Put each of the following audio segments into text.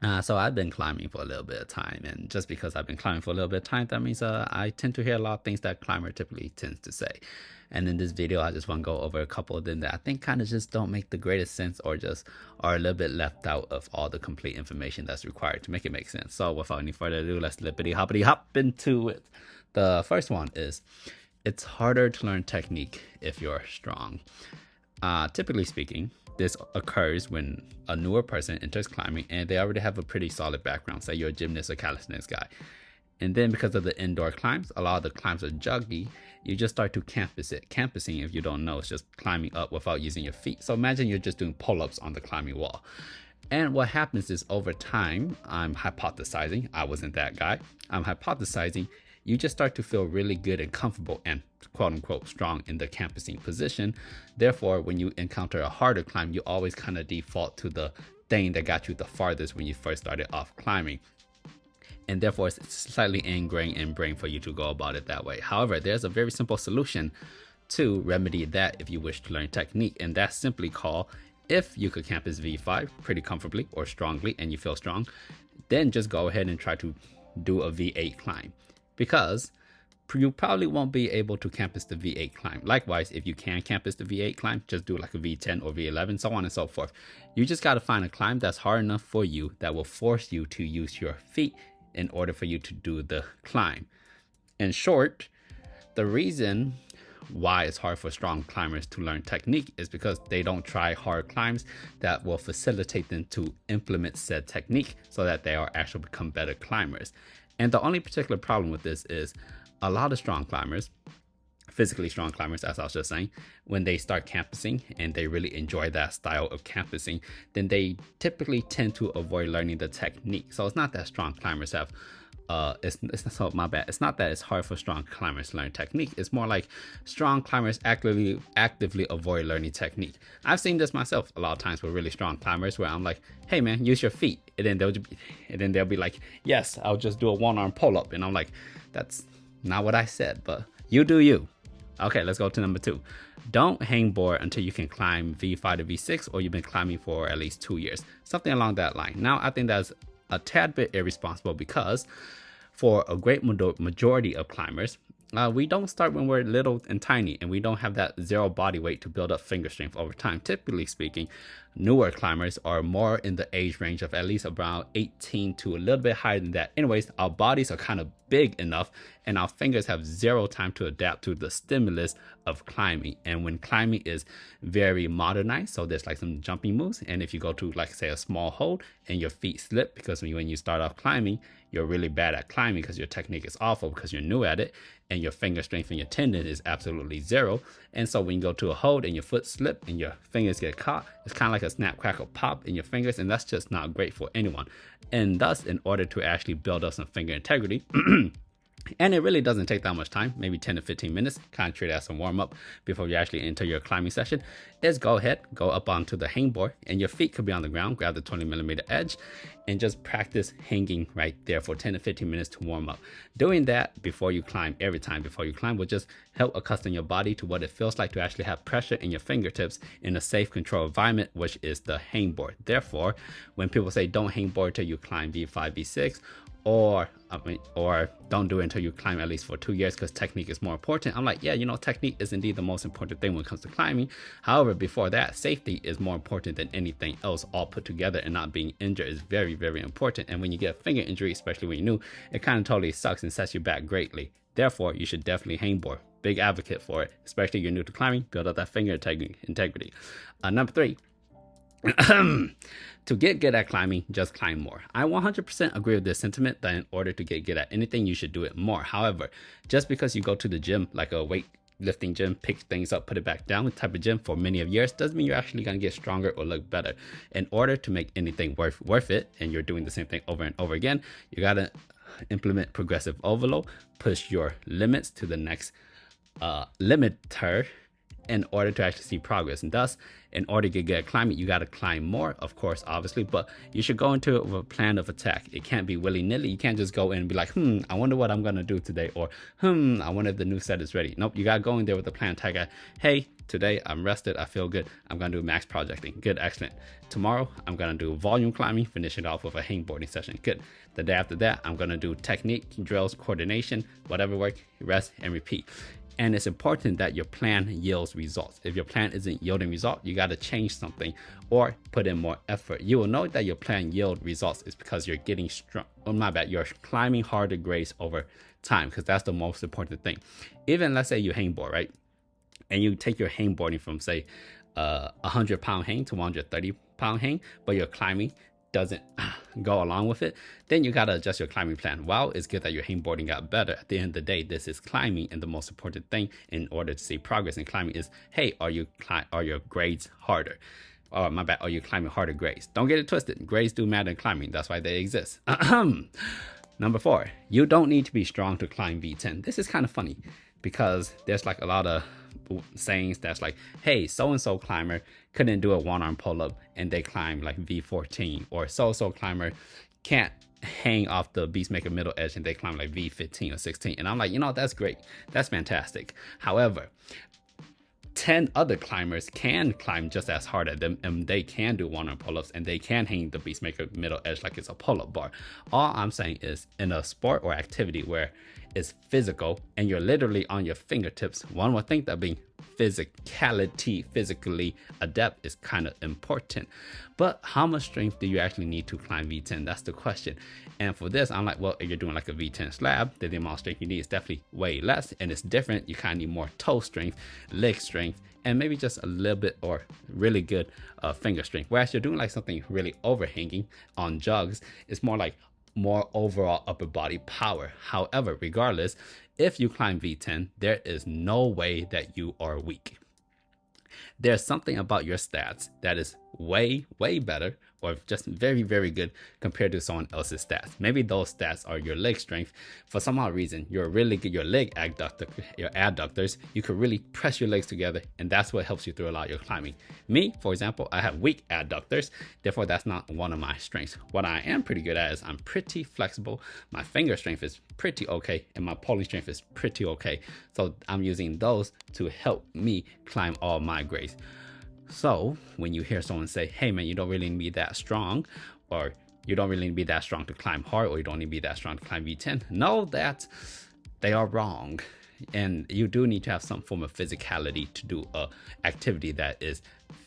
So I've been climbing for a little bit of time, and just because I've been climbing for a little bit of time, that means I tend to hear a lot of things that climber typically tends to say. And in this video, I just want to go over a couple of them that I think kind of just don't make the greatest sense, or just are a little bit left out of all the complete information that's required to make it make sense. So without any further ado, let's lippity hoppity hop into it. The first one is, it's harder to learn technique if you're strong. Typically speaking, this occurs when a newer person enters climbing and they already have a pretty solid background. Say you're a gymnast or calisthenics guy. And then because of the indoor climbs, a lot of the climbs are juggy. You just start to campus it. Campusing, if you don't know, is just climbing up without using your feet. So imagine you're just doing pull-ups on the climbing wall. And what happens is over time, I'm hypothesizing, I wasn't that guy, I'm hypothesizing, you just start to feel really good and comfortable and quote unquote strong in the campusing position. Therefore, when you encounter a harder climb, you always kind of default to the thing that got you the farthest when you first started off climbing. And therefore, it's slightly ingrained in brain for you to go about it that way. However, there's a very simple solution to remedy that if you wish to learn technique, and that's simply called, if you could campus V5 pretty comfortably or strongly and you feel strong, then just go ahead and try to do a V8 climb, because you probably won't be able to campus the V8 climb. Likewise, if you can campus the V8 climb, just do like a V10 or V11, so on and so forth. You just got to find a climb that's hard enough for you that will force you to use your feet in order for you to do the climb. In short, the reason why it's hard for strong climbers to learn technique is because they don't try hard climbs that will facilitate them to implement said technique so that they are actually become better climbers. And the only particular problem with this is a lot of strong climbers, physically strong climbers, as I was just saying, when they start campusing and they really enjoy that style of campusing, then they typically tend to avoid learning the technique. So it's not that strong climbers have it's not, so my bad, it's not that it's hard for strong climbers to learn technique. It's more like strong climbers actively avoid learning technique. I've seen this myself a lot of times with really strong climbers where I'm like, hey man, use your feet, and then they'll be like, yes, I'll just do a one-arm pull-up, and I'm like, that's not what I said, but you do you. Okay, let's go to number 2. Don't hangboard until you can climb V5 to V6, or you've been climbing for at least 2 years. Something along that line. Now, I think that's a tad bit irresponsible, because for a great majority of climbers, we don't start when we're little and tiny, and we don't have that zero body weight to build up finger strength over time. Typically speaking, newer climbers are more in the age range of at least around 18 to a little bit higher than that. Anyways, our bodies are kind of big enough and our fingers have zero time to adapt to the stimulus of climbing. And when climbing is very modernized, so there's like some jumping moves, and if you go to like say a small hold and your feet slip, because when you start off climbing, you're really bad at climbing because your technique is awful because you're new at it, and your finger strength and your tendon is absolutely zero. And so when you go to a hold and your foot slip and your fingers get caught, it's kind of like a snap, crackle, pop in your fingers, and that's just not great for anyone. And thus, in order to actually build up some finger integrity, and it really doesn't take that much time, maybe 10 to 15 minutes, kind of treat it as some warm up before you actually enter your climbing session, is go ahead, go up onto the hangboard, and your feet could be on the ground, grab the 20mm edge, and just practice hanging right there for 10 to 15 minutes to warm up. Doing that before you climb, every time before you climb, will just help accustom your body to what it feels like to actually have pressure in your fingertips in a safe, controlled environment, which is the hangboard. Therefore, when people say don't hangboard till you climb V5, V6, or don't do it until you climb at least for 2 years because technique is more important, I'm like, yeah, technique is indeed the most important thing when it comes to climbing. However, before that, safety is more important than anything else. All put together, and not being injured is very, very important. And when you get a finger injury, especially when you're new, it kind of totally sucks and sets you back greatly. Therefore, you should definitely hangboard. Big advocate for it, especially if you're new to climbing. Build up that finger integrity. Number 3, to get good at climbing, just climb more. I 100% agree with this sentiment that in order to get good at anything, you should do it more. However, just because you go to the gym, like a weightlifting gym, pick things up, put it back down type of gym for many of years, doesn't mean you're actually going to get stronger or look better. In order to make anything worth it, and you're doing the same thing over and over again, you got to implement progressive overload, push your limits to the next limiter, in order to actually see progress. And thus, in order to get good at climbing, you got to climb more, of course, obviously, but you should go into it with a plan of attack. It can't be willy-nilly. You can't just go in and be like, I wonder what I'm going to do today, or I wonder if the new set is ready. Nope, you got to go in there with a plan of attack. Hey, today I'm rested, I feel good, I'm going to do max projecting. Good, excellent. Tomorrow, I'm going to do volume climbing, finish it off with a hangboarding session. Good. The day after that, I'm going to do technique, drills, coordination, whatever work, rest, and repeat. And it's important that your plan yields results. If your plan isn't yielding results, you got to change something or put in more effort. You will know that your plan yield results is because you're getting strong. Oh, my bad. You're climbing harder grades over time, because that's the most important thing. Even let's say you hangboard, right? And you take your hangboarding from, say, 100-pound hang to 130-pound hang, but your climbing doesn't go along with it, then you got to adjust your climbing plan. While it's good that your hangboarding got better, at the end of the day, this is climbing, and the most important thing in order to see progress in climbing is, hey, are your grades harder? Oh, my bad, are you climbing harder grades? Don't get it twisted. Grades do matter in climbing. That's why they exist. Number 4, you don't need to be strong to climb V10. This is kind of funny because there's like a lot of sayings that's like, hey, so-and-so climber couldn't do a one-arm pull-up and they climb like V14, or so-and-so climber can't hang off the Beastmaker middle edge and they climb like V15 or 16. And I'm like, that's great. That's fantastic. However, 10 other climbers can climb just as hard at them, and they can do one-arm pull-ups, and they can hang the Beastmaker middle edge like it's a pull-up bar. All I'm saying is, in a sport or activity where it's physical and you're literally on your fingertips, one would think that being physically adept is kind of important. But how much strength do you actually need to climb V10? That's the question. And for this, I'm like, well, if you're doing like a V10 slab, then the amount of strength you need is definitely way less, and it's different. You kind of need more toe strength, leg strength, and maybe just a little bit or really good finger strength. Whereas you're doing like something really overhanging on jugs, it's more like more overall upper body power. However, regardless, if you climb V10, there is no way that you are weak. There's something about your stats that is way better, or just very good compared to someone else's stats. Maybe those stats are your leg strength. For some odd reason, you're really good, your leg adductor, your adductors, you could really press your legs together, and that's what helps you through a lot of your climbing. Me, for example, I have weak adductors, therefore that's not one of my strengths. What I am pretty good at is I'm pretty flexible, my finger strength is pretty okay, and my pulling strength is pretty okay. So I'm using those to help me climb all my grades. So when you hear someone say, hey man, you don't really need to be that strong, or you don't really need to be that strong to climb hard, or you don't need to be that strong to climb V10, know that they are wrong. And you do need to have some form of physicality to do a activity that is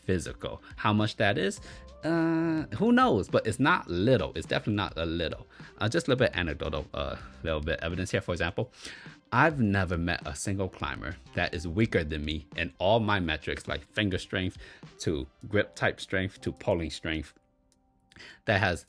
physical. How much that is, who knows? But it's not little. It's definitely not a little. Just a little bit anecdotal, little bit evidence here. For example, I've never met a single climber that is weaker than me in all my metrics, like finger strength to grip type strength to pulling strength, that has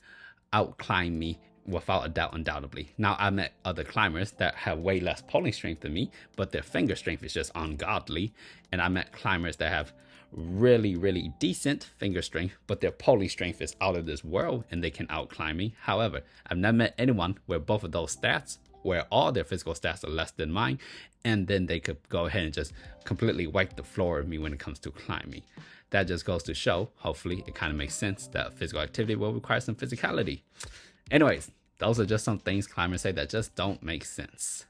outclimbed me without a doubt, undoubtedly. Now, I met other climbers that have way less pulling strength than me, but their finger strength is just ungodly. And I met climbers that have really decent finger strength, but their pulling strength is out of this world and they can outclimb me. However, I've never met anyone where both of those stats, where all their physical stats are less than mine, and then they could go ahead and just completely wipe the floor of me when it comes to climbing. That just goes to show, hopefully it kind of makes sense, that physical activity will require some physicality. Anyways, those are just some things climbers say that just don't make sense.